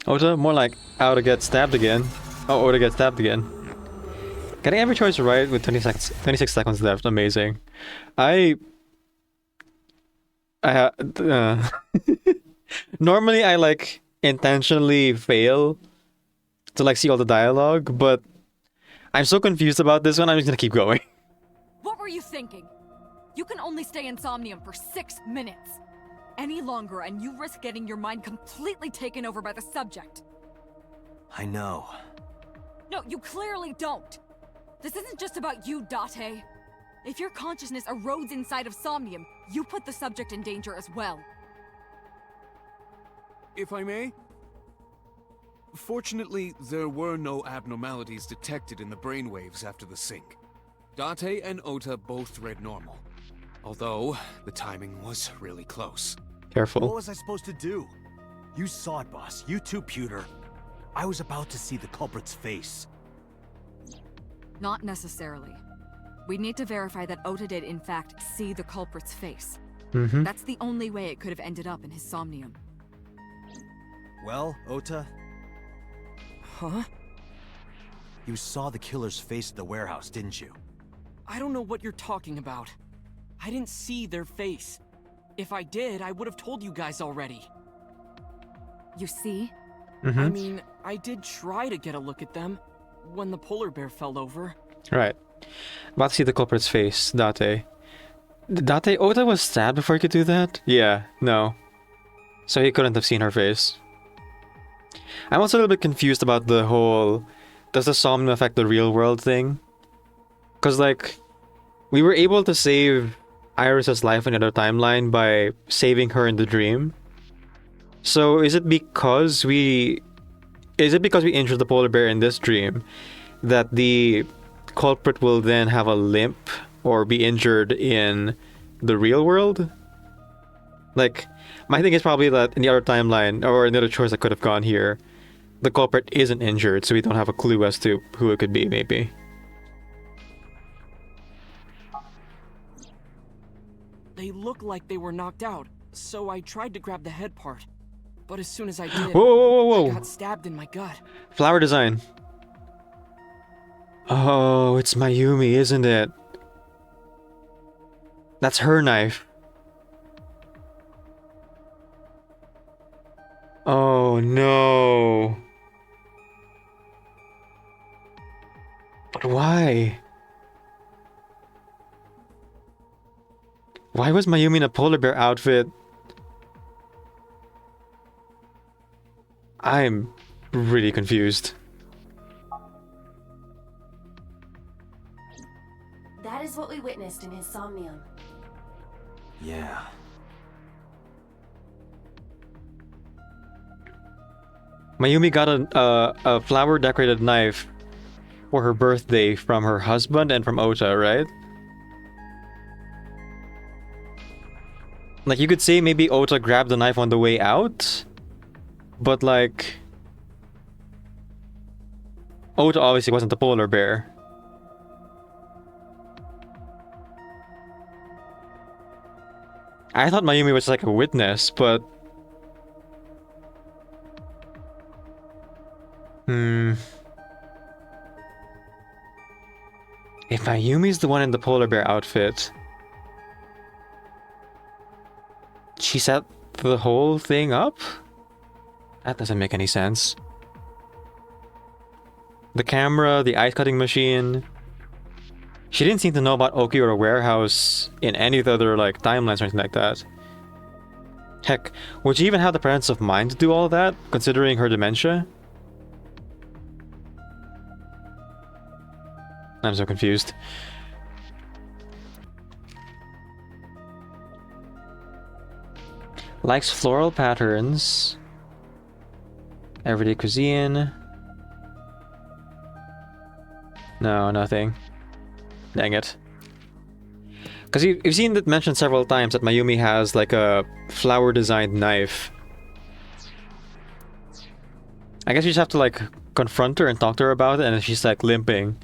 Ota, more like Ota gets stabbed again. Oh, Ota gets stabbed again. Getting every choice right with 26 seconds left. Amazing. I... I... Normally I like intentionally fail to like see all the dialogue, but I'm so confused about this one, I'm just gonna keep going. What were you thinking? You can only stay in Somnium for 6 minutes. Any longer and you risk getting your mind completely taken over by the subject. I know. No, you clearly don't. This isn't just about you, Date. If your consciousness erodes inside of Somnium, you put the subject in danger as well. If I may? Fortunately, there were no abnormalities detected in the brainwaves after the sync. Date and Ota both read normal. Although, the timing was really close. Careful. What was I supposed to do? You saw it, boss. You too, Pewter. I was about to see the culprit's face. Not necessarily. We need to verify that Ota did in fact see the culprit's face. That's the only way it could have ended up in his Somnium. Well, Ota? Huh? You saw the killer's face at the warehouse, didn't you? I don't know what you're talking about. I didn't see their face. If I did, I would have told you guys already. You see? I mean, I did try to get a look at them when the polar bear fell over. Right. About to see the culprit's face, Date. Date, Ota was stabbed before he could do that? Yeah, no. So he couldn't have seen her face. I'm also a little bit confused about the whole does the Somnium affect the real world thing? Because, like, we were able to save Iris's life in another timeline by saving her in the dream. So is it because we injured the polar bear in this dream that the culprit will then have a limp or be injured in the real world? Like, my thing is probably that in the other timeline, or another choice that could have gone here, the culprit isn't injured, so we don't have a clue as to who it could be, maybe. They looked like they were knocked out, so I tried to grab the head part. But as soon as I did, Whoa, whoa, whoa, I whoa! got stabbed in my gut. Flower design. Oh, it's Mayumi, isn't it? That's her knife. Oh no. But why? Why was Mayumi in a polar bear outfit? I'm really confused. That is what we witnessed in his Somnium. Yeah. Mayumi got a flower-decorated knife for her birthday from her husband and from Ota, right? Like, you could say maybe Ota grabbed the knife on the way out, but like... Ota obviously wasn't the polar bear. I thought Mayumi was like a witness, but... If Mayumi's the one in the polar bear outfit... She set the whole thing up? That doesn't make any sense. The camera, the ice cutting machine... She didn't seem to know about Oki or a warehouse in any of the other, like, timelines or anything like that. Heck, would she even have the presence of mind to do all that, considering her dementia? I'm so confused. Likes floral patterns. Everyday cuisine. No, nothing. Dang it. Because you've seen it mentioned several times that Mayumi has like a flower designed knife. I guess you just have to like confront her and talk to her about it, and if she's like limping,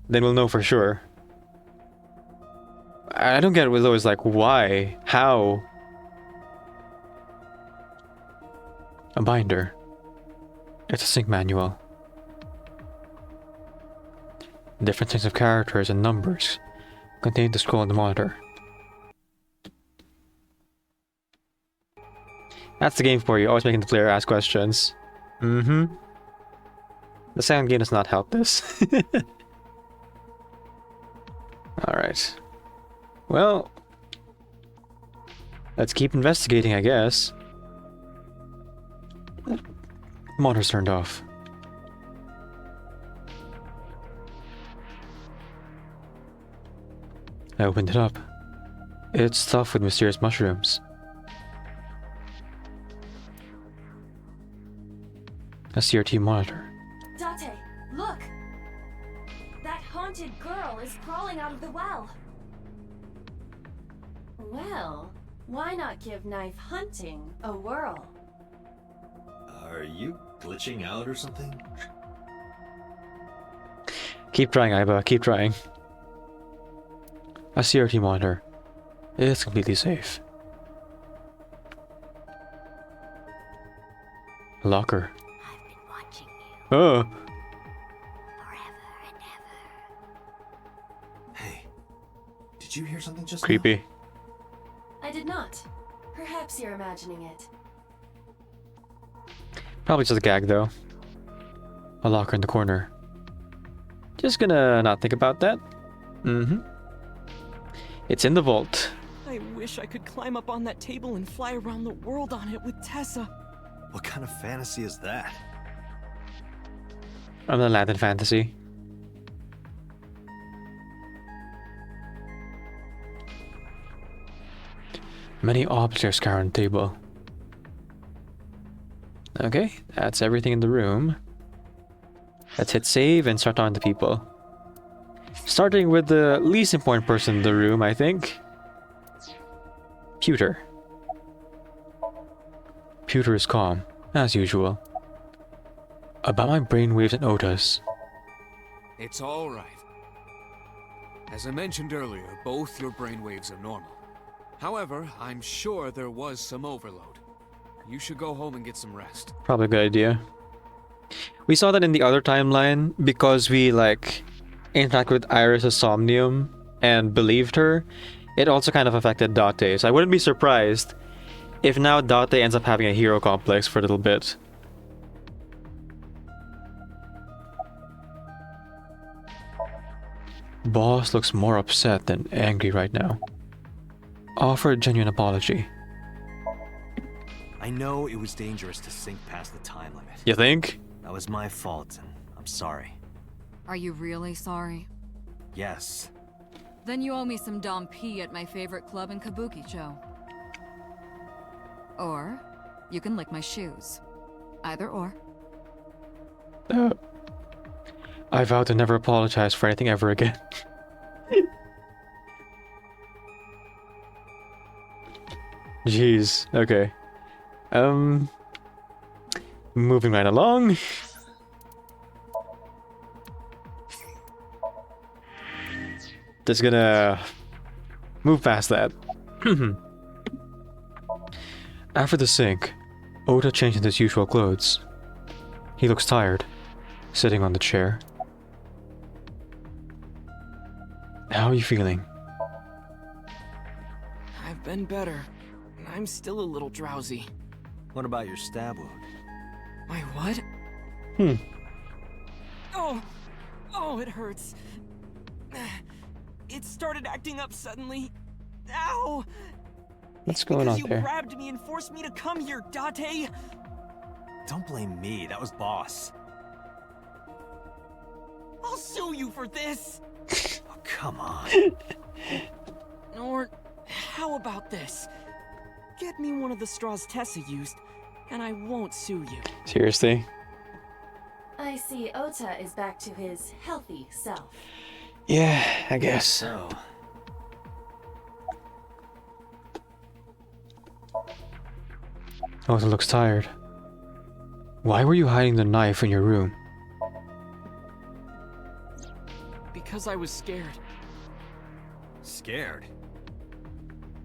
then we'll know for sure. I don't get it with those, like, why? How? A binder. It's a sync manual. Different things of characters and numbers continue to scroll on the monitor. That's the game for you, always making the player ask questions. The sound game does not help this. Alright. Well, let's keep investigating, I guess. Monitor's turned off. I opened it up. It's stuffed with mysterious mushrooms. A CRT monitor. Date, look! That haunted girl is crawling out of the well. Well, why not give knife hunting a whirl? Are you glitching out or something? Keep trying, Iba. Keep trying. A CRT monitor. It's completely safe. Locker. I've been watching you Oh, forever and ever. Hey, did you hear something just now? creepy. I did not. Perhaps you're imagining it. Probably just a gag, though. A locker in the corner. Just gonna not think about that. It's in the vault. I wish I could climb up on that table and fly around the world on it with Tessa. What kind of fantasy is that? I'm gonna land in fantasy. Many objects scattered on the table. Okay, that's everything in the room. Let's hit save and start on the people. Starting with the least important person in the room, I think. Pewter. Pewter is calm, as usual. About my brainwaves and Ota's. It's all right. As I mentioned earlier, both your brainwaves are normal. However, I'm sure there was some overload. You should go home and get some rest. Probably a good idea. We saw that in the other timeline because we interacted with Iris' somnium and believed her. It also kind of affected Date, so I wouldn't be surprised if now Date ends up having a hero complex for a little bit. Boss looks more upset than angry right now. Offer a genuine apology. I know it was dangerous to sink past the time limit. You think? That was my fault, and I'm sorry. Are you really sorry? Yes. Then you owe me some Dom P at my favorite club in Kabukicho. Or, you can lick my shoes. Either or. I vow to never apologize for anything ever again. Jeez, okay. Moving right along. Just gonna move past that. After the sink, Ota changed into his usual clothes. He looks tired, sitting on the chair. How are you feeling? I've been better. I'm still a little drowsy. What about your stab wound? My what? Oh, it hurts. It started acting up suddenly. Ow! What's It's going on because there? you grabbed me and forced me to come here, Date. Don't blame me, that was Boss. I'll sue you for this. Oh, come on. Or how about this? Get me one of the straws Tessa used, and I won't sue you. Seriously? I see Ota is back to his healthy self. Yeah, I guess. So, Ota looks tired. Why were you hiding the knife in your room? Because I was scared. scared.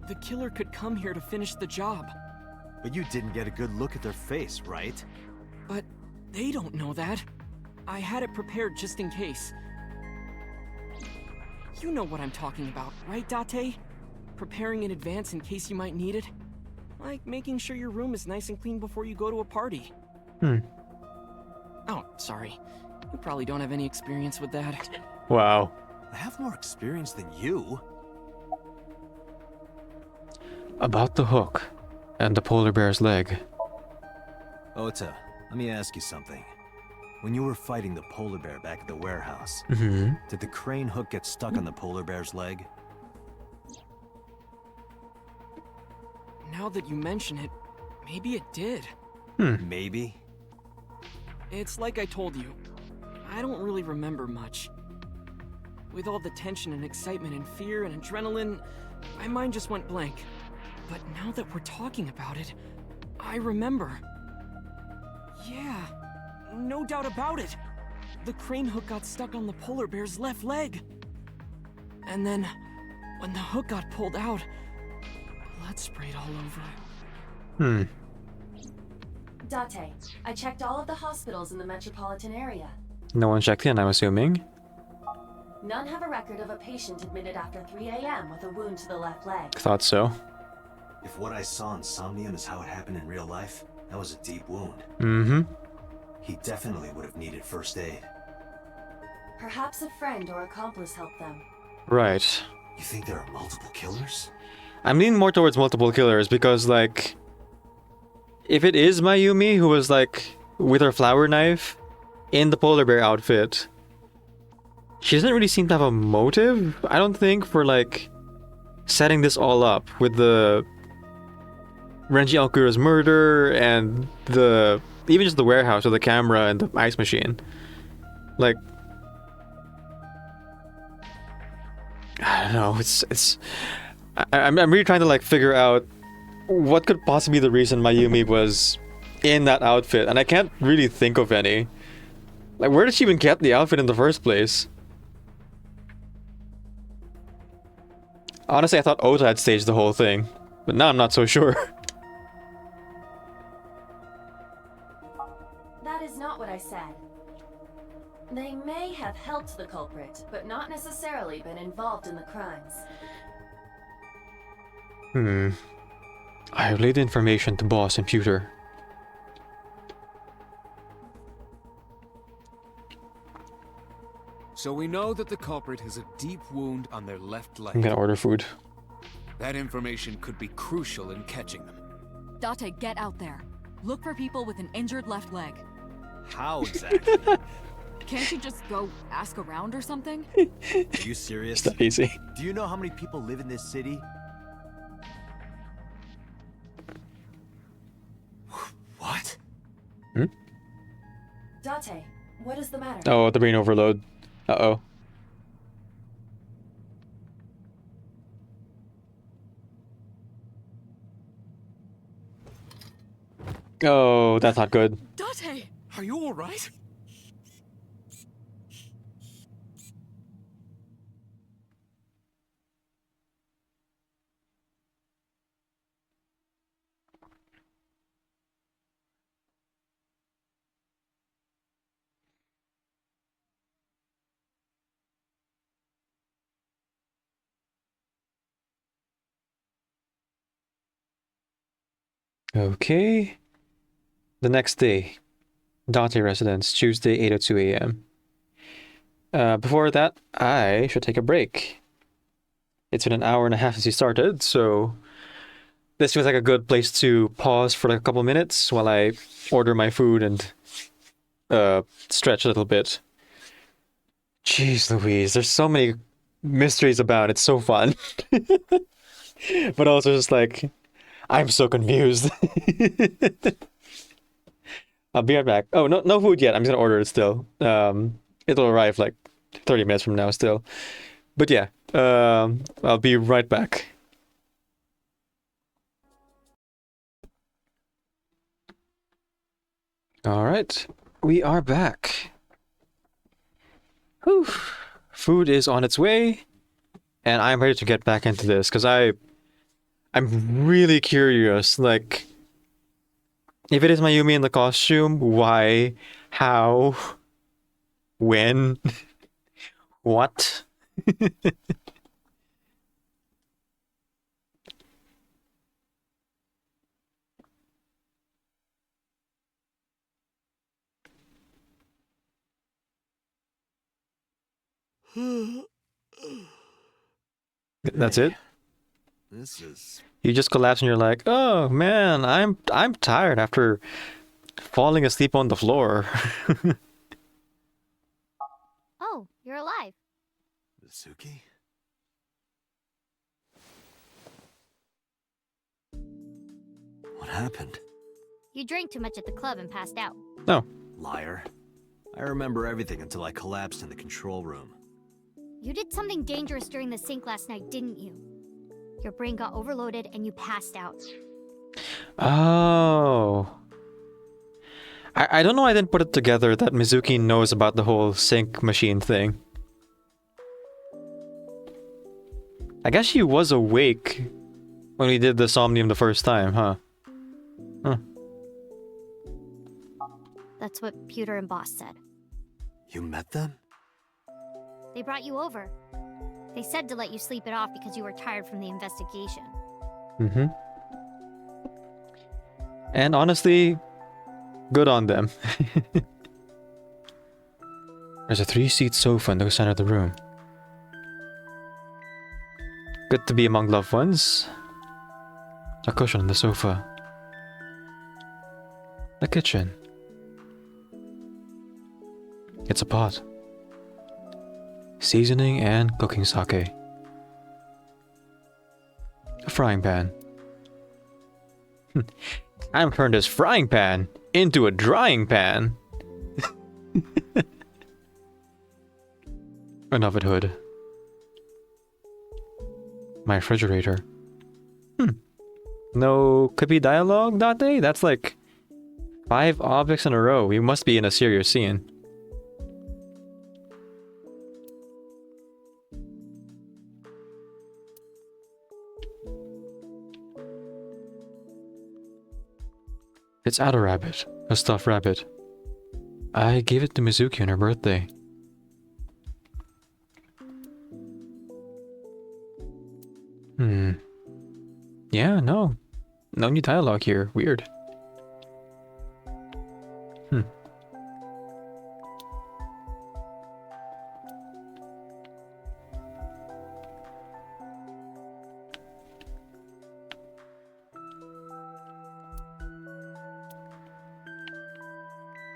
The killer could come here to finish the job. But you didn't get a good look at their face, right? But They don't know that. I had it prepared just in case. You know what I'm talking about, right, Date? Preparing in advance in case you might need it. Like making sure your room is nice and clean before you go to a party. Oh, sorry. You probably don't have any experience with that. Wow. I have more experience than you. About the hook and the polar bear's leg. Ota, let me ask you something. When you were fighting the polar bear back at the warehouse, did the crane hook get stuck on the polar bear's leg? Now that you mention it, maybe it did. Maybe? It's like I told you. I don't really remember much. With all the tension and excitement and fear and adrenaline, my mind just went blank. But now that we're talking about it, I remember. Yeah, no doubt about it. The crane hook got stuck on the polar bear's left leg. And then, when the hook got pulled out, blood sprayed all over. Date, I checked all of the hospitals in the metropolitan area. No one checked in, I'm assuming. None have a record of a patient admitted after 3 a.m. with a wound to the left leg. Thought so. If what I saw in Somnium is how it happened in real life, that was a deep wound. He definitely would have needed first aid. Perhaps a friend or accomplice helped them. Right. You think there are multiple killers? I'm leaning more towards multiple killers because, like, if it is Mayumi who was, like, with her flower knife in the polar bear outfit, she doesn't really seem to have a motive, I don't think, for, like, setting this all up with the Renji Alkura's murder and the even just the warehouse with the camera and the ice machine. Like, I don't know, I'm really trying to, like, figure out what could possibly be the reason Mayumi was in that outfit, and I can't really think of any. Like, where did she even get the outfit in the first place? Honestly, I thought Ota had staged the whole thing, but now I'm not so sure. That is not what I said. They may have helped the culprit, but not necessarily been involved in the crimes. I relayed the information to boss and Pewter. So we know that the culprit has a deep wound on their left leg. I'm gonna order food. That information could be crucial in catching them. Date, get out there. Look for people with an injured left leg. How exactly? Can't you just go ask around or something? Are you serious? It's not easy. Do you know how many people live in this city? What? Date, what is the matter? Oh, the brain overload. Uh-oh. Oh, that's not good. Date! Are you alright? Okay. The next day. Dante residence, Tuesday, 8:02 a.m. Before that, I should take a break. It's been an hour and a half since you started, so this feels like a good place to pause for like a couple minutes while I order my food and stretch a little bit. Jeez Louise, there's so many mysteries about it. It's so fun. But also just like, I'm so confused. I'll be right back. Oh, no food yet. I'm just gonna order it still. It'll arrive like 30 minutes from now still. But yeah, I'll be right back. All right, we are back. Whew. Food is on its way, and I'm ready to get back into this because I'm really curious. Like, If it is Mayumi in the costume, why? How? When? What? That's Hey, it? this is... You just collapse and you're like, oh man, I'm tired after falling asleep on the floor. Oh, you're alive. Mizuki? What happened? You drank too much at the club and passed out. No. Liar. I remember everything until I collapsed in the control room. You did something dangerous during the sink last night, didn't you? Your brain got overloaded and you passed out. Oh. I don't know, I didn't put it together that Mizuki knows about the whole sync machine thing. I guess she was awake when we did the Somnium the first time, huh? Huh. That's what Pewter and Boss said. You met them? They brought you over. They said to let you sleep it off because you were tired from the investigation. Mm-hmm. And honestly, good on them. There's a 3-seat sofa in the center of the room. Good to be among loved ones. A cushion on the sofa. The kitchen. It's a pot. Seasoning and cooking sake. A frying pan. I'm turned this frying pan into a drying pan. An oven hood. My refrigerator. No quippy dialogue, Date? That's like 5 objects in a row. We must be in a serious scene. It's Ada Rabbit, a stuffed rabbit. I gave it to Mizuki on her birthday. Yeah, no. No new dialogue here. Weird.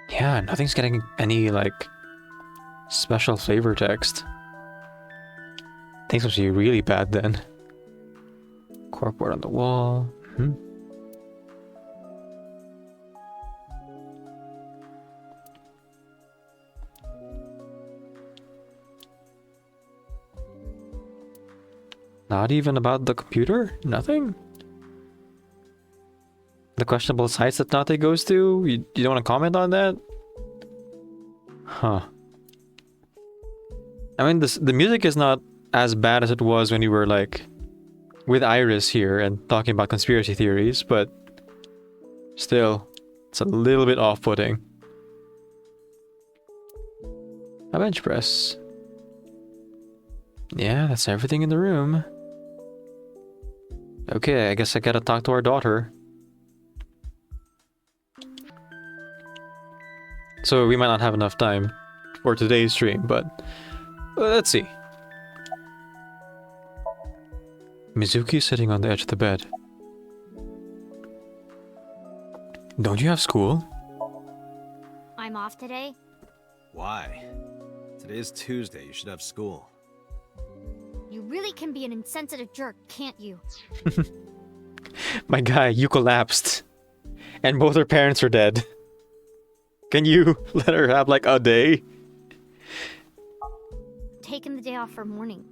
Yeah, nothing's getting any, like, special flavor text. Things must be really bad then. Corkboard on the wall. Not even about the computer? Nothing? The questionable sites that Nate goes to? You don't want to comment on that? Huh. I mean, the music is not as bad as it was when you were, like, with Iris here and talking about conspiracy theories, but still, it's a little bit off-putting. A bench press. Yeah, that's everything in the room. Okay, I guess I gotta talk to our daughter. So we might not have enough time for today's stream, but let's see. Mizuki is sitting on the edge of the bed. Don't you have school? I'm off today. Why? Today is Tuesday. You should have school. You really can be an insensitive jerk, can't you? My guy, you collapsed. And both her parents are dead. Can you let her have like a day? Taking the day off for mourning.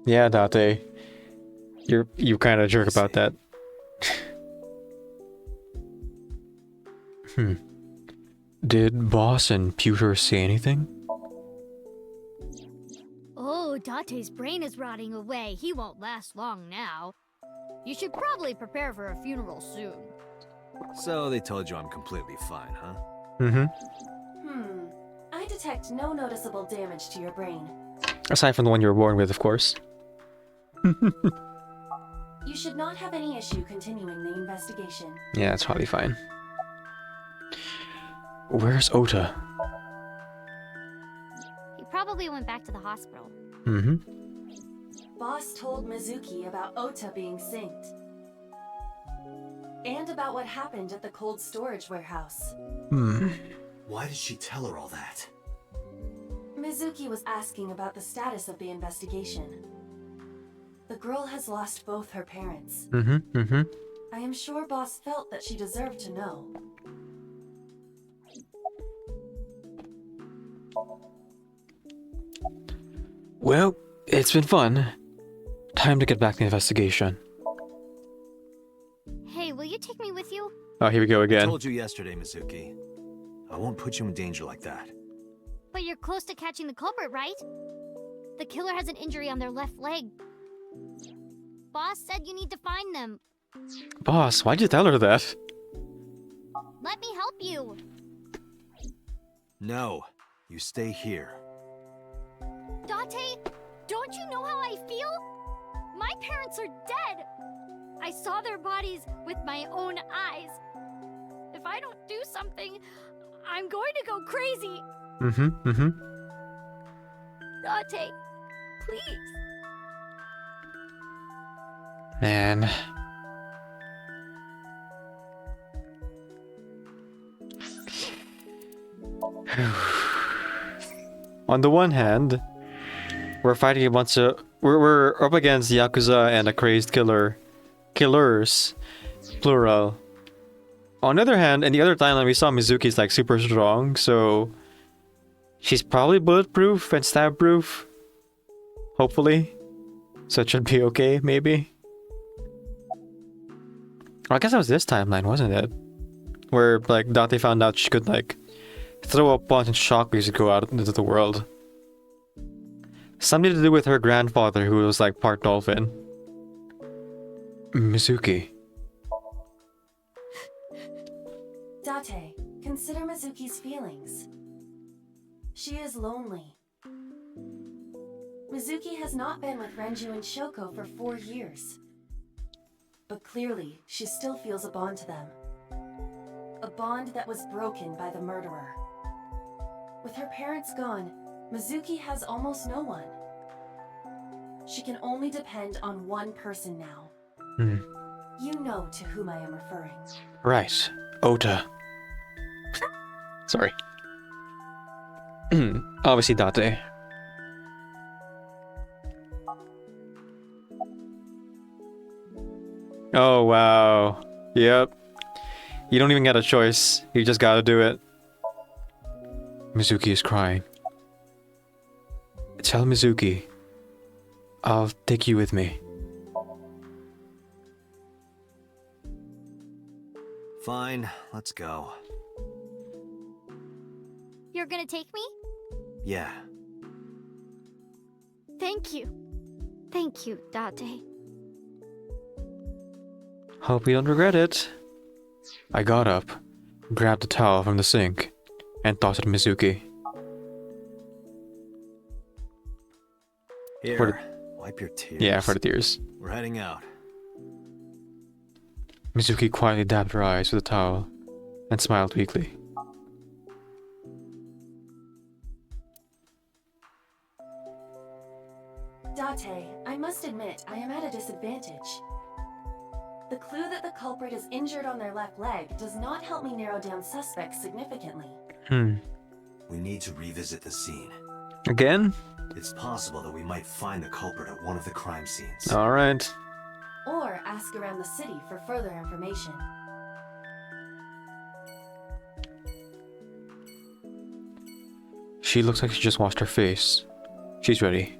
Yeah, Date. You kind of jerk about Did Boss and Pewter say anything? Oh, Date's brain is rotting away. He won't last long now. You should probably prepare for a funeral soon. So they told you I'm completely fine, huh? I detect no noticeable damage to your brain. Aside from the one you were born with, of course. You should not have any issue continuing the investigation. Yeah, it's probably fine. Where's Ota? He probably went back to the hospital. Boss told Mizuki about Ota being synced. And about what happened at the cold storage warehouse. Why did she tell her all that? Mizuki was asking about the status of the investigation. The girl has lost both her parents. I am sure Boss felt that she deserved to know. Well, it's been fun. Time to get back to the investigation. Hey, will you take me with you? Oh, here we go I again. told you yesterday, Mizuki. I won't put you in danger like that. But you're close to catching the culprit, right? The killer has an injury on their left leg. Boss said you need to find them. Boss, why'd you tell her that? Let me help you. No, you stay here. Date, don't you know how I feel? My parents are dead. I saw their bodies with my own eyes. If I don't do something, I'm going to go crazy. Date, please. Man. On the one hand, we're fighting a bunch of... We're up against Yakuza and a crazed killer. Killers. Plural. On the other hand, in the other timeline, we saw Mizuki's like super strong, so... She's probably bulletproof and stab-proof. Hopefully. So it should be okay, maybe. I guess that was this timeline, wasn't it? Where, like, Date found out she could, like, throw a punch and shockwaves to go out into the world. Something to do with her grandfather, who was, like, part dolphin. Mizuki. Date, consider Mizuki's feelings. She is lonely. Mizuki has not been with Renju and Shoko for 4 years. But clearly, she still feels a bond to them. A bond that was broken by the murderer. With her parents gone, Mizuki has almost no one. She can only depend on one person now. You know to whom I am referring. Right. Ota. Sorry. Obviously Date. Oh, wow. Yep. You don't even get a choice. You just gotta do it. Mizuki is crying. Tell Mizuki. I'll take you with me. Fine, let's go. You're gonna take me? Yeah. Thank you. Thank you, Date. Hope you don't regret it. I got up, grabbed the towel from the sink, and tossed it at Mizuki. Here, wipe your tears. Yeah, for the tears. We're heading out. Mizuki quietly dabbed her eyes with a towel and smiled weakly. Date, I must admit, I am at a disadvantage. The clue that the culprit is injured on their left leg does not help me narrow down suspects significantly. We need to revisit the scene. Again? It's possible that we might find the culprit at one of the crime scenes. Alright. Or ask around the city for further information. She looks like she just washed her face. She's ready.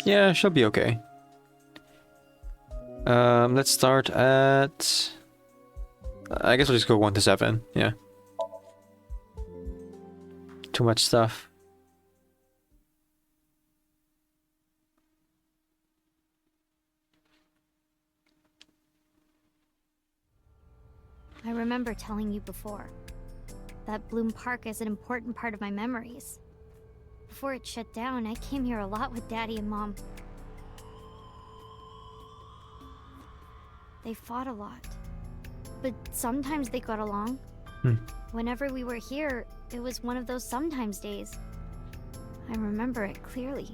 Yeah, she'll be okay. Let's start at... I guess we'll just go 1 to 7, yeah. too much stuff. I remember telling you before that Bloom Park is an important part of my memories. Before it shut down, I came here a lot with Daddy and Mom. They fought a lot, but sometimes they got along. Whenever we were here, it was one of those sometimes days. I remember it clearly.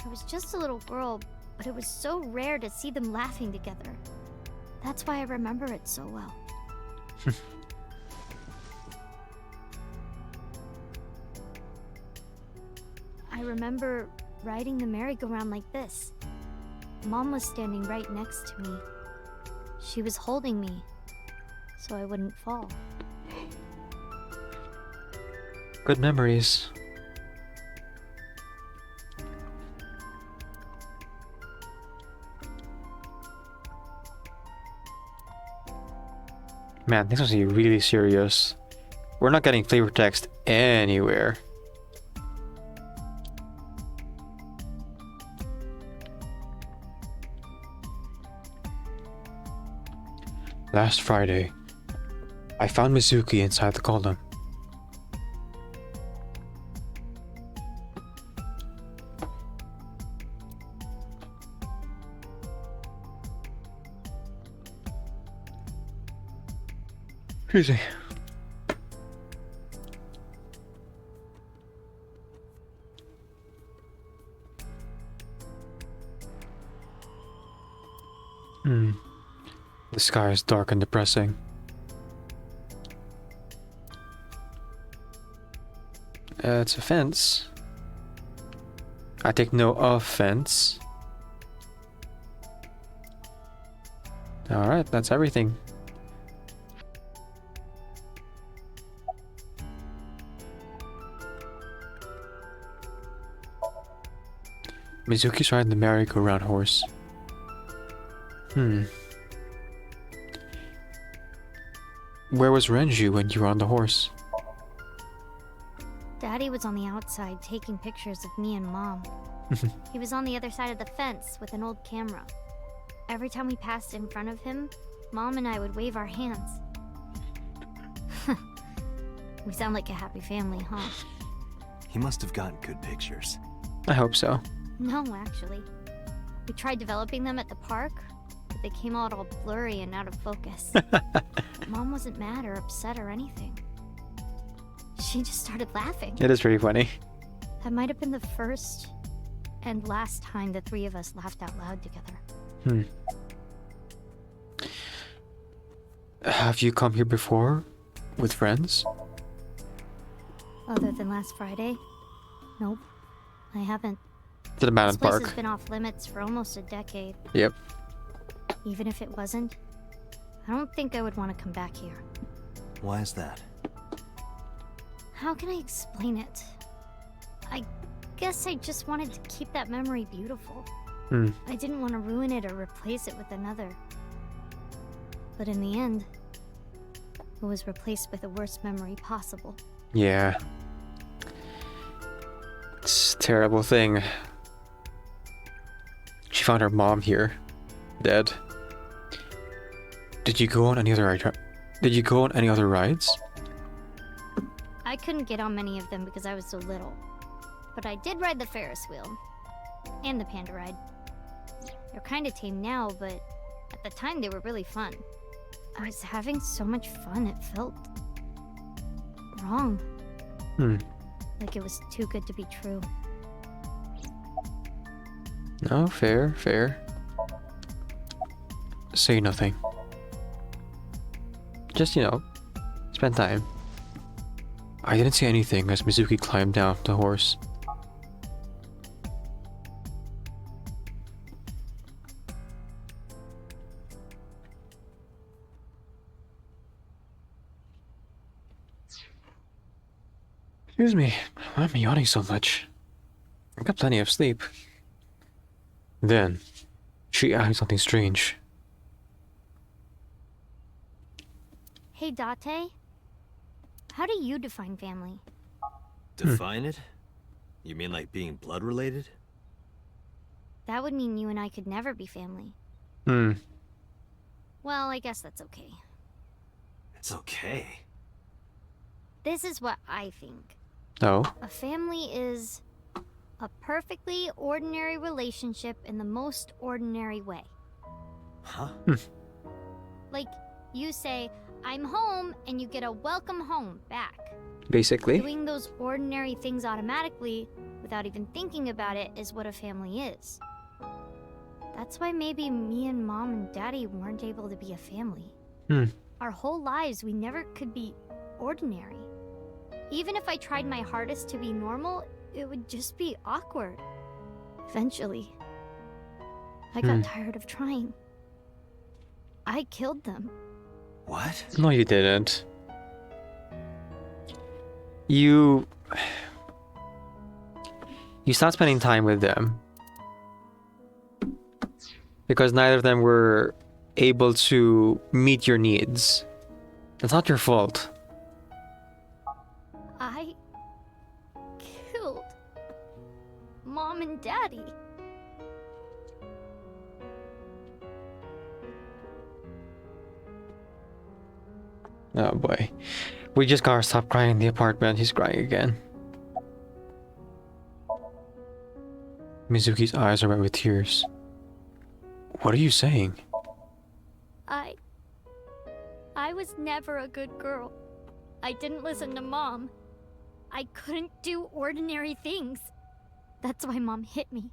I was just a little girl, but it was so rare to see them laughing together. That's why I remember it so well. I remember riding the merry-go-round like this. Mom was standing right next to me. She was holding me, so I wouldn't fall. Good memories. Man, this must be really serious. We're not getting flavor text anywhere. Last Friday, I found Mizuki inside the column. Excuse me. The sky is dark and depressing. It's a fence. I take no offense. Alright, that's everything. Mizuki's riding the merry-go-round horse. Where was Renju when you were on the horse? Daddy was on the outside taking pictures of me and Mom. He was on the other side of the fence with an old camera. Every time we passed in front of him, Mom and I would wave our hands. We sound like a happy family, huh? He must have gotten good pictures. I hope so. No, actually. We tried developing them at the park, but they came out all blurry and out of focus. Mom wasn't mad or upset or anything. She just started laughing. It is pretty funny. That might have been the first and last time the three of us laughed out loud together. Have you come here before? With friends? Other than last Friday? Nope. I haven't. To the This Mountain place Park. has been off limits for almost a decade. Yep. Even if it wasn't, I don't think I would want to come back here. Why is that? How can I explain it? I guess I just wanted to keep that memory beautiful. I didn't want to ruin it or replace it with another. But in the end, it was replaced with the worst memory possible. Yeah. It's a terrible thing. She found her mom here, dead. Did you go on any other rides? I couldn't get on many of them because I was so little. But I did ride the Ferris wheel. And the panda ride. They're kinda tame now, but at the time they were really fun. I was having so much fun, it felt wrong. Like it was too good to be true. No, fair. Say nothing. Just, spend time. I didn't see anything as Mizuki climbed down the horse. Excuse me, why am I yawning so much? I got plenty of sleep. Then, she asked me something strange. Hey, Date. How do you define family? Define it? You mean like being blood related? That would mean you and I could never be family. Hmm. Well, I guess that's okay. It's okay. This is what I think. Oh. A family is a perfectly ordinary relationship in the most ordinary way. Huh? Like, you say, I'm home, and you get a welcome home back. Basically. Doing those ordinary things automatically, without even thinking about it, is what a family is. That's why maybe me and Mom and Daddy weren't able to be a family. Our whole lives, we never could be ordinary. Even if I tried my hardest to be normal, it would just be awkward. Eventually, I got tired of trying. I killed them. What? No, you didn't. You stopped spending time with them because neither of them were able to meet your needs. It's not your fault. I killed Mom and Daddy. Oh boy. We just gotta stop crying in the apartment. He's crying again. Mizuki's eyes are wet with tears. What are you saying? I was never a good girl. I didn't listen to Mom. I couldn't do ordinary things. That's why Mom hit me.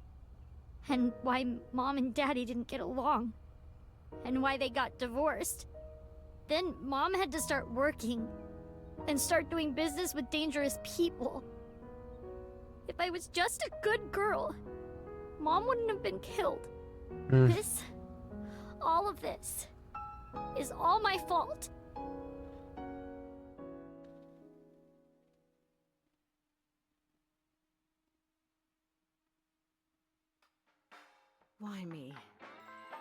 And why Mom and Daddy didn't get along. And why they got divorced. Then Mom had to start working. And start doing business with dangerous people. If I was just a good girl, Mom wouldn't have been killed. All of this, is all my fault. Why me?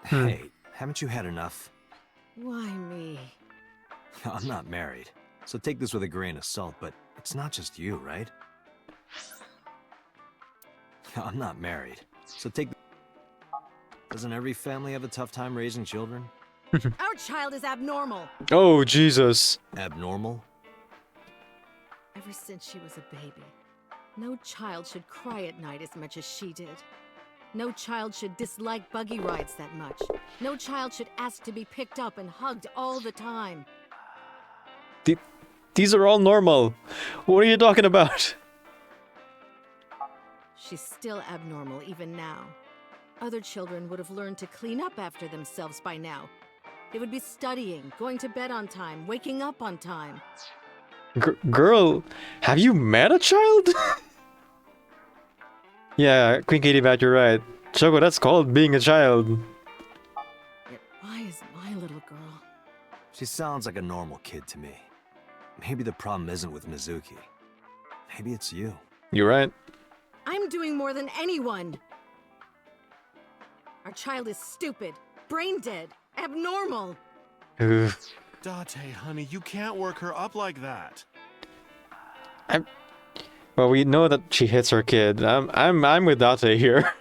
Hey, haven't you had enough? Why me? I'm not married, so take this with a grain of salt, but it's not just you, right? I'm not married, so take... Doesn't every family have a tough time raising children? Our child is abnormal. Oh, Jesus. Abnormal? Ever since she was a baby, no child should cry at night as much as she did. No child should dislike buggy rides that much. No child should ask to be picked up and hugged all the time. These are all normal. What are you talking about? She's still abnormal even now. Other children would have learned to clean up after themselves by now. They would be studying, going to bed on time, waking up on time. Girl, have you met a child? Yeah, Queen Katie Bat, you're right. Choco, that's called being a child. Yet why is my little girl... She sounds like a normal kid to me. Maybe the problem isn't with Mizuki. Maybe it's you. You're right. I'm doing more than anyone! Our child is stupid, brain dead, abnormal. Ugh. Date, honey, you can't work her up like that. Well, we know that she hits her kid. I'm with Date here.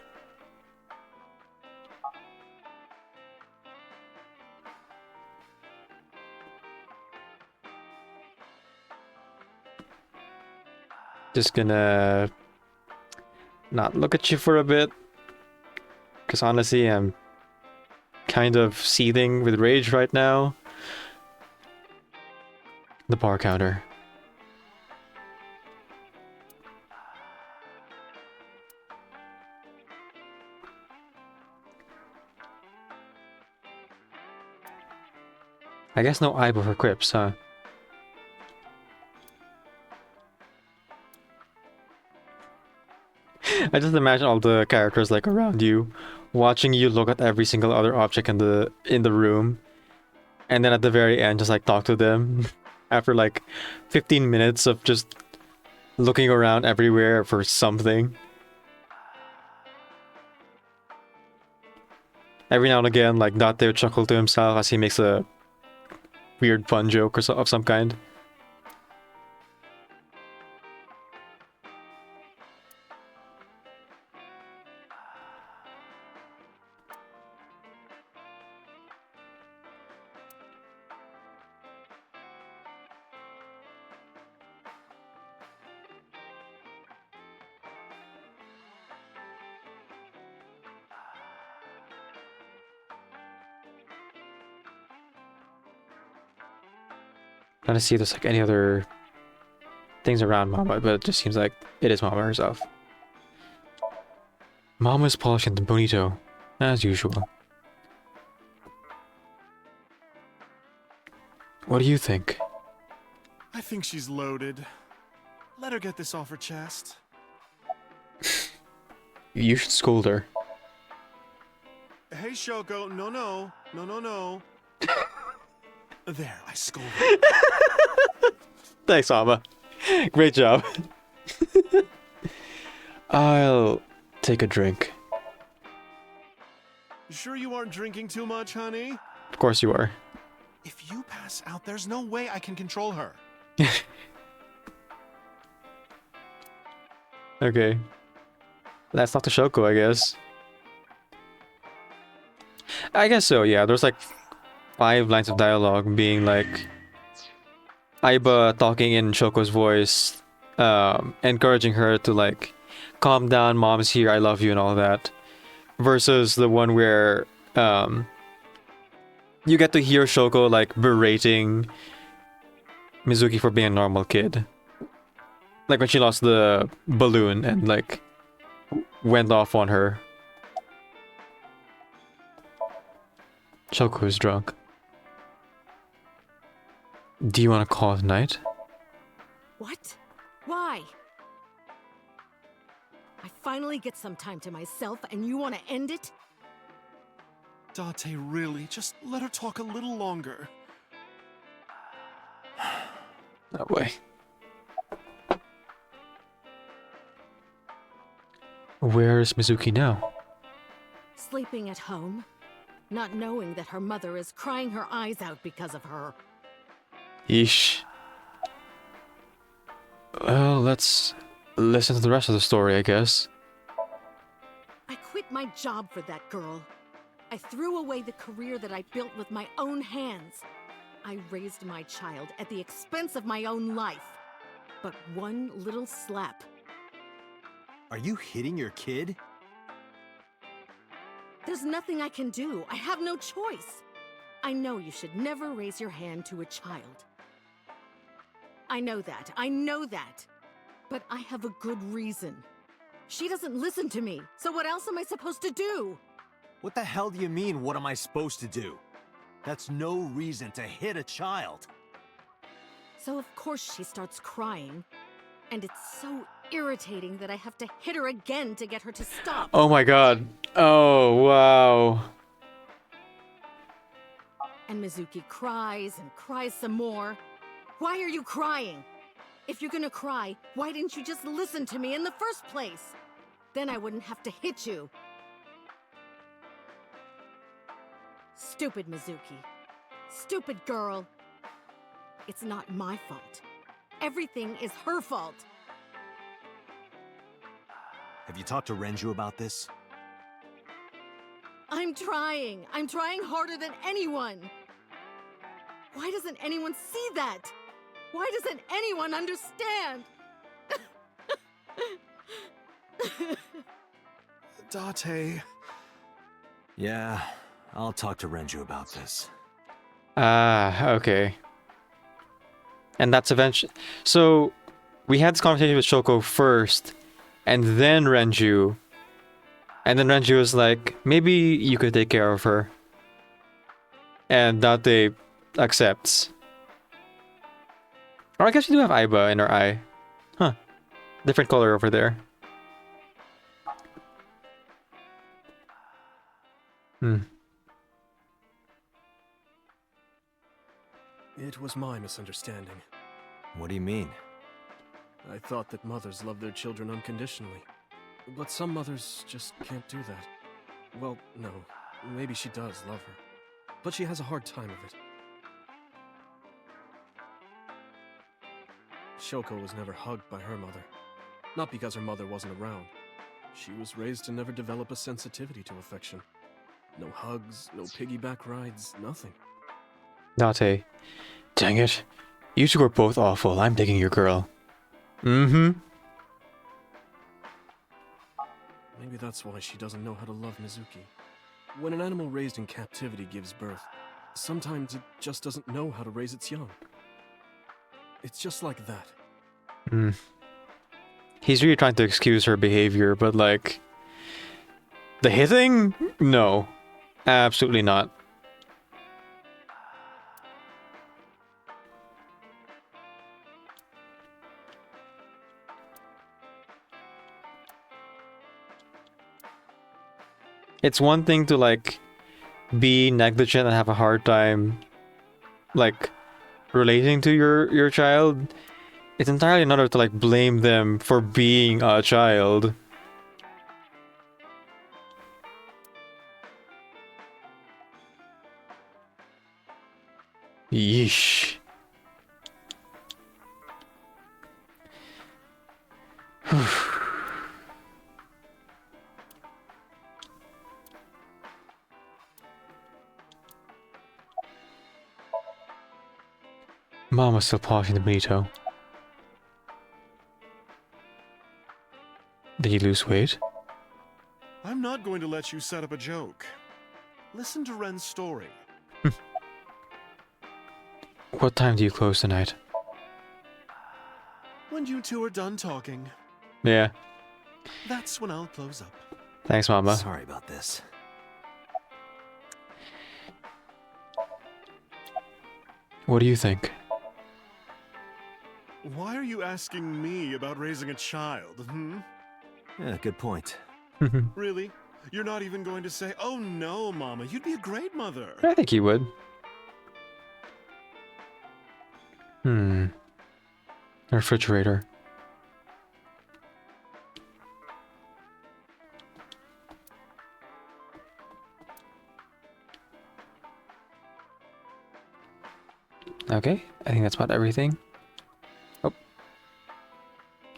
Just gonna not look at you for a bit. Because honestly, I'm kind of seething with rage right now. The bar counter. I guess no Aibo for quips, huh? I just imagine all the characters like around you, watching you look at every single other object in the room, and then at the very end just like talk to them after like 15 minutes of just looking around everywhere for something. Every now and again, like Date would chuckle to himself as he makes a weird pun joke or of some kind. Trying to see if there's like any other things around Mama, but it just seems like it is Mama herself. Mama's polishing the bonito, as usual. What do you think? I think she's loaded. Let her get this off her chest. You should scold her. Hey, Shoko, no. There, I scolded. Thanks, Mama. Great job. I'll take a drink. You sure you aren't drinking too much, honey? Of course you are. If you pass out, there's no way I can control her. Okay. Let's talk to Shoko, I guess. I guess so, yeah. There's like 5 lines of dialogue being like Aiba talking in Shoko's voice, encouraging her to like calm down, mom's here, I love you and all that. Versus the one where you get to hear Shoko like berating Mizuki for being a normal kid. Like when she lost the balloon and like went off on her. Shoko is drunk. Do you want to call it night? What? Why? I finally get some time to myself and you want to end it? Date, really, just let her talk a little longer. That way. Where's Mizuki now? Sleeping at home, not knowing that her mother is crying her eyes out because of her. Yeesh. Well, let's listen to the rest of the story, I guess. I quit my job for that girl. I threw away the career that I built with my own hands. I raised my child at the expense of my own life. But one little slap. Are you hitting your kid? There's nothing I can do. I have no choice. I know you should never raise your hand to a child. I know that. But I have a good reason. She doesn't listen to me, so what else am I supposed to do? What the hell do you mean, what am I supposed to do? That's no reason to hit a child. So of course she starts crying. And it's so irritating that I have to hit her again to get her to stop. Oh my god. Oh, wow. And Mizuki cries and cries some more. Why are you crying? If you're gonna cry, why didn't you just listen to me in the first place? Then I wouldn't have to hit you. Stupid Mizuki. Stupid girl. It's not my fault. Everything is her fault. Have you talked to Renju about this? I'm trying. I'm trying harder than anyone. Why doesn't anyone see that? Why doesn't anyone understand? Date. Yeah, I'll talk to Renju about this. Ah, okay. And that's eventually... So, we had this conversation with Shoko first, and then Renju. And then Renju was like, maybe you could take care of her. And Date accepts. Or I guess you do have Aiba in her eye. Huh. Different color over there. It was my misunderstanding. What do you mean? I thought that mothers love their children unconditionally. But some mothers just can't do that. Well, no. Maybe she does love her. But she has a hard time of it. Shoko was never hugged by her mother. Not because her mother wasn't around. She was raised to never develop a sensitivity to affection. No hugs, no piggyback rides, nothing. Date. Dang it. You two are both awful. I'm taking your girl. Mm-hmm. Maybe that's why she doesn't know how to love Mizuki. When an animal raised in captivity gives birth, sometimes it just doesn't know how to raise its young. It's just like that. He's really trying to excuse her behavior, but like... The hitting? No. Absolutely not. It's one thing to like be negligent and have a hard time like relating to your child. It's entirely another to like blame them for being a child. Yeesh. Mama's still polishing the burrito. Did he lose weight? I'm not going to let you set up a joke. Listen to Ren's story. What time do you close tonight? When you two are done talking, Yeah. that's when I'll close up. Thanks, Mama. Sorry about this. What do you think? Why are you asking me about raising a child, Yeah, good point. Really? You're not even going to say, "Oh no, Mama, you'd be a great mother." I think he would. Refrigerator. Okay, I think that's about everything. Oh.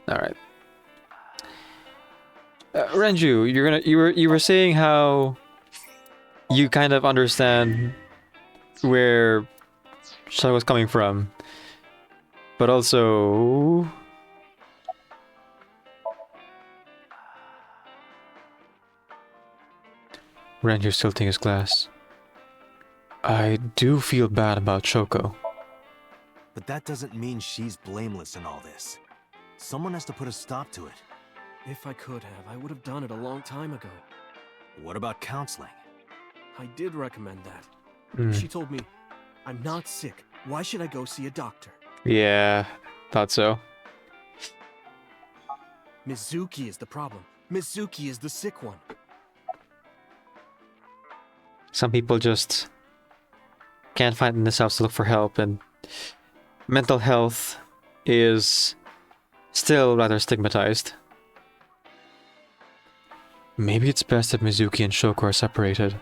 Alright. Renju, you were saying how you kind of understand where Shai was coming from, but also Renju's tilting his glass. I do feel bad about Choco. But that doesn't mean she's blameless in all this. Someone has to put a stop to it. If I could have, I would have done it a long time ago. What about counseling? I did recommend that. She told me, I'm not sick. Why should I go see a doctor? Yeah, thought so. Mizuki is the problem. Mizuki is the sick one. Some people just can't find themselves to look for help, and mental health is still rather stigmatized. Maybe it's best if Mizuki and Shoko are separated.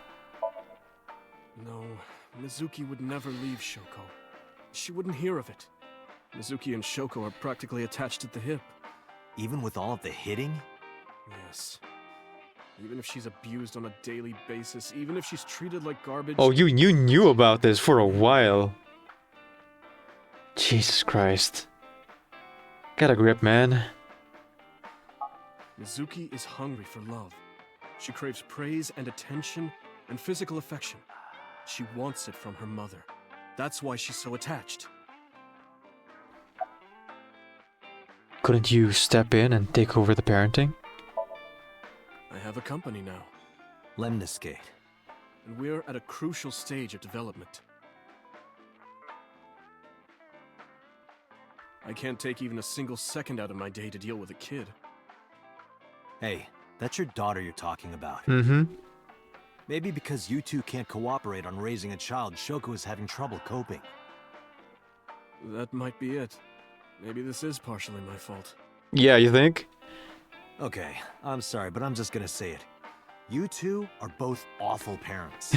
No, Mizuki would never leave Shoko. She wouldn't hear of it. Mizuki and Shoko are practically attached at the hip. Even with all of the hitting? Yes. Even if she's abused on a daily basis, even if she's treated like garbage... Oh, you knew about this for a while. Jesus Christ. Get a grip, man. Mizuki is hungry for love. She craves praise and attention and physical affection. She wants it from her mother. That's why she's so attached. Couldn't you step in and take over the parenting? I have a company now, Lemniscate. and we're at a crucial stage of development. I can't take even a single second out of my day to deal with a kid. Hey, that's your daughter you're talking about. Mm-hmm. Maybe because you two can't cooperate on raising a child, Shoko is having trouble coping. That might be it. Maybe this is partially my fault. Yeah, you think? Okay, I'm sorry, but I'm just gonna say it. You two are both awful parents.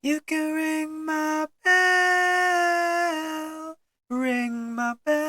You can ring my bell, ring my bell.